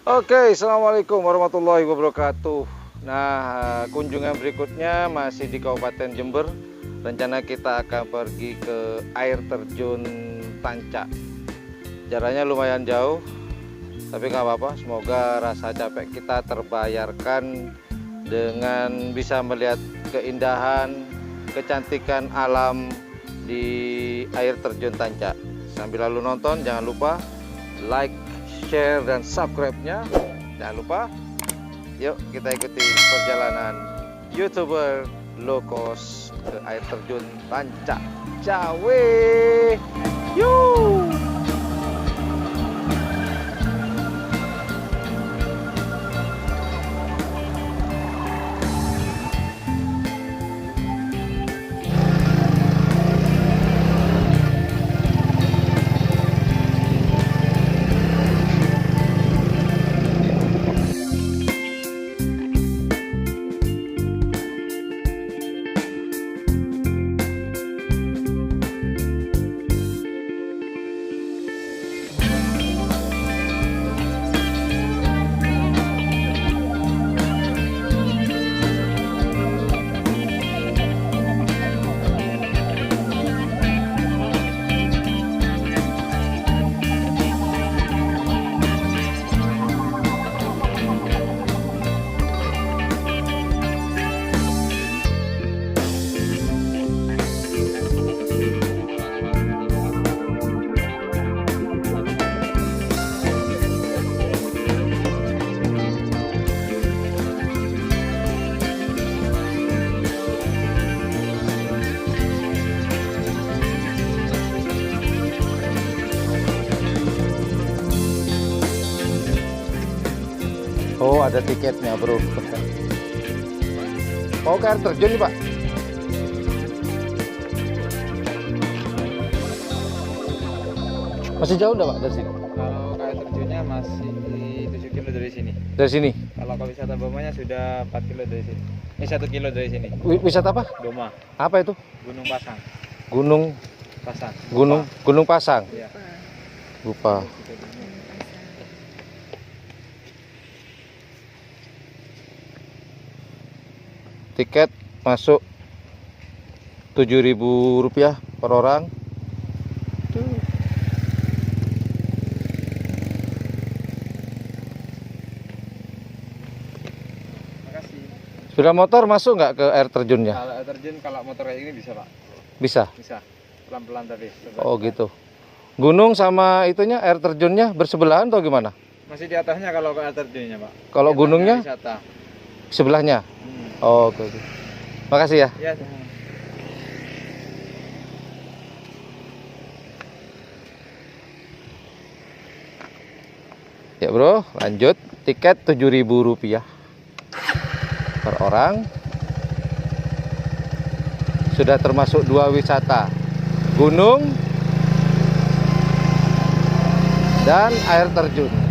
Oke, assalamualaikum warahmatullahi wabarakatuh. Nah, kunjungan berikutnya masih di Kabupaten Jember. Rencana kita akan pergi ke air terjun Tancak. Jaraknya lumayan jauh, tapi nggak apa-apa. Semoga rasa capek kita terbayarkan dengan bisa melihat keindahan, kecantikan alam di air terjun Tancak. Sambil lalu nonton, jangan lupa like, share, dan subscribe-nya. Jangan lupa, yuk kita ikuti perjalanan YouTuber low cost ke air terjun Tancak Cawe. Yuk. Oh, ada tiketnya, bro. Mau ke air terjun nih, Pak? Masih jauh enggak, Pak, dari sini? Kalau ke air terjunnya masih 7 kilo dari sini. Dari sini? Kalau ke wisata Bomanya sudah 4 kilo dari sini. 1 kilo dari sini. Wisata apa? Boma, Apa itu? Gunung Pasang. Gunung Pasang. Gunung Pasang. Iya. Lupa. Tiket masuk Rp7.000 per orang. Makasih. Sepeda motor masuk nggak ke air terjunnya? Kalau air terjun kalau motor kayak gini bisa, Pak. Bisa. Bisa. Pelan-pelan tapi. Oh gitu. Gunung sama itunya air terjunnya bersebelahan atau gimana? Masih di atasnya kalau ke air terjunnya, Pak. Kalau Di atasnya gunungnya wisata. sebelahnya. Oh, oke. Makasih ya. Iya. Ya bro, lanjut. Tiket Rp7.000 per orang. Sudah termasuk 2 wisata, gunung dan air terjun.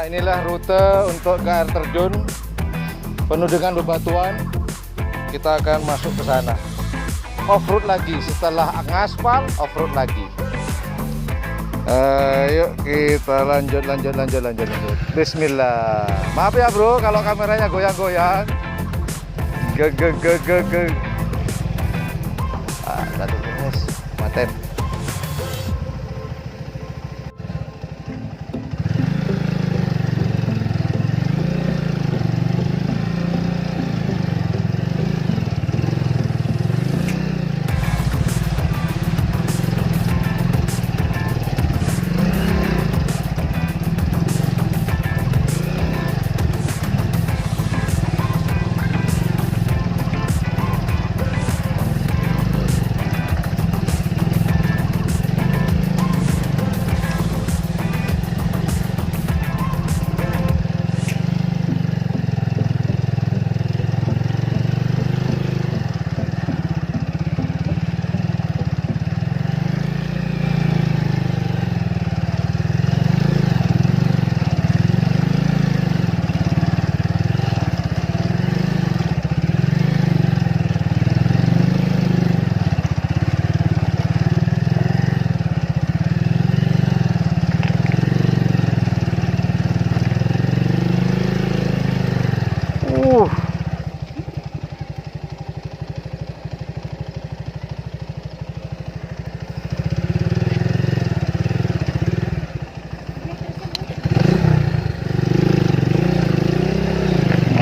inilah rute untuk ke air terjun penuh dengan bebatuan. Kita akan masuk ke sana. Off-road lagi, setelah ngaspal, off-road lagi. Yuk kita lanjut. Bismillah. Maaf ya bro, kalau kameranya goyang-goyang. Ge. Satu minus, maten.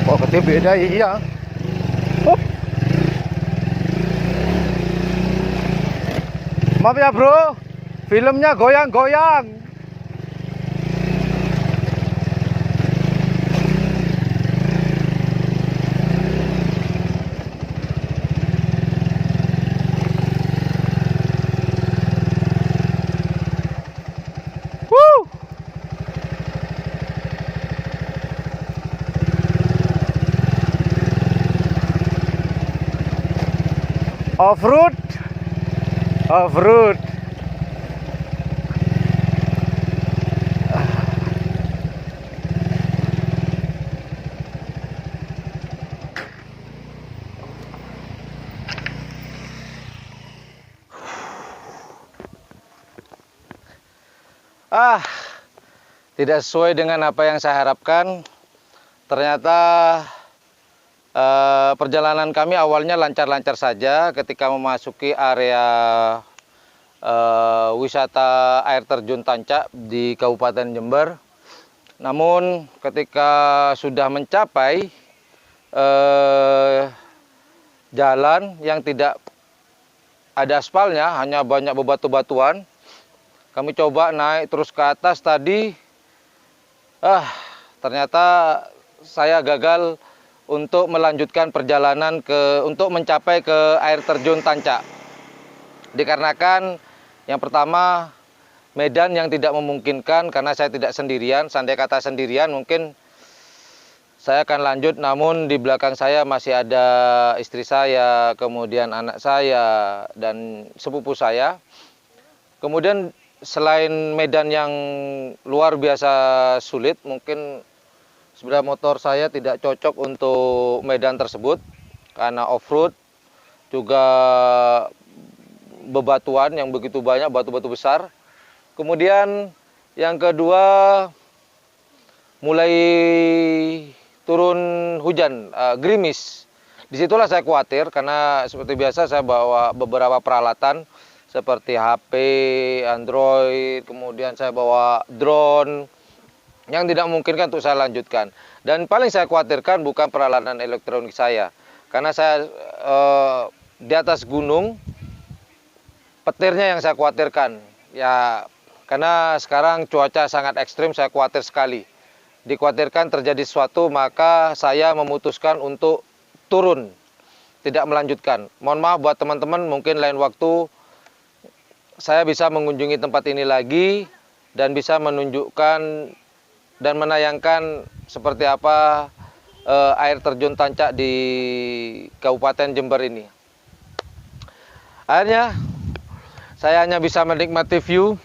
Oh, ketemu beda iya. Maaf ya bro, filmnya goyang-goyang. Off-road. Tidak sesuai dengan apa yang saya harapkan. Ternyata perjalanan kami awalnya lancar-lancar saja ketika memasuki area wisata air terjun Tancak di Kabupaten Jember. Namun ketika sudah mencapai jalan yang tidak ada aspalnya, hanya banyak bebatu-batuan, kami coba naik terus ke atas tadi. Ternyata saya gagal untuk melanjutkan perjalanan untuk mencapai ke air terjun Tancak. Dikarenakan yang pertama medan yang tidak memungkinkan karena saya tidak sendirian. Seandainya kata sendirian mungkin saya akan lanjut, namun di belakang saya masih ada istri saya, kemudian anak saya dan sepupu saya. Kemudian selain medan yang luar biasa sulit, mungkin sepeda motor saya tidak cocok untuk medan tersebut karena off-road, juga bebatuan yang begitu banyak, batu-batu besar. Kemudian yang kedua, mulai turun hujan, gerimis. Disitulah saya khawatir karena seperti biasa saya bawa beberapa peralatan seperti HP, Android, kemudian saya bawa drone yang tidak memungkinkan untuk saya lanjutkan. Dan paling saya khawatirkan bukan peralatan elektronik saya, karena saya di atas gunung, petirnya yang saya khawatirkan. Ya, karena sekarang cuaca sangat ekstrim, saya khawatir sekali. Dikhawatirkan terjadi sesuatu, maka saya memutuskan untuk turun, tidak melanjutkan. Mohon maaf buat teman-teman, mungkin lain waktu saya bisa mengunjungi tempat ini lagi dan bisa menunjukkan dan menayangkan seperti apa air terjun Tancak di Kabupaten Jember ini. Akhirnya saya hanya bisa menikmati view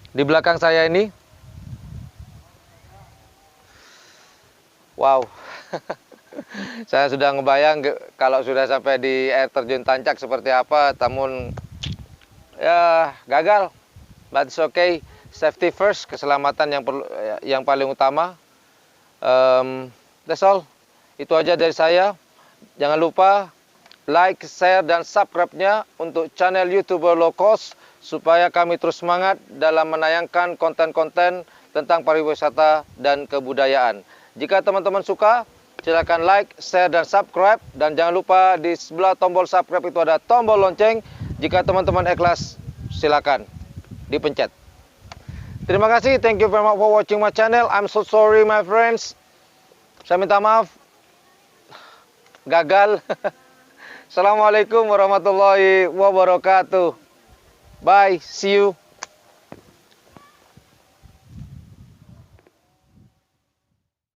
di belakang saya ini. Wow. Saya sudah ngebayang kalau sudah sampai di air terjun Tancak seperti apa, namun ya gagal. But it's okay. Safety first, keselamatan yang paling utama. That's all. Itu aja dari saya. Jangan lupa like, share, dan subscribe-nya untuk channel YouTuber Low Cost supaya kami terus semangat dalam menayangkan konten-konten tentang pariwisata dan kebudayaan. Jika teman-teman suka, silakan like, share, dan subscribe. Dan jangan lupa di sebelah tombol subscribe itu ada tombol lonceng. Jika teman-teman ikhlas, silakan dipencet. Terima kasih. Thank you very much for watching my channel. I'm so sorry my friends. Saya minta maaf. Gagal. Assalamualaikum warahmatullahi wabarakatuh. Bye. See you.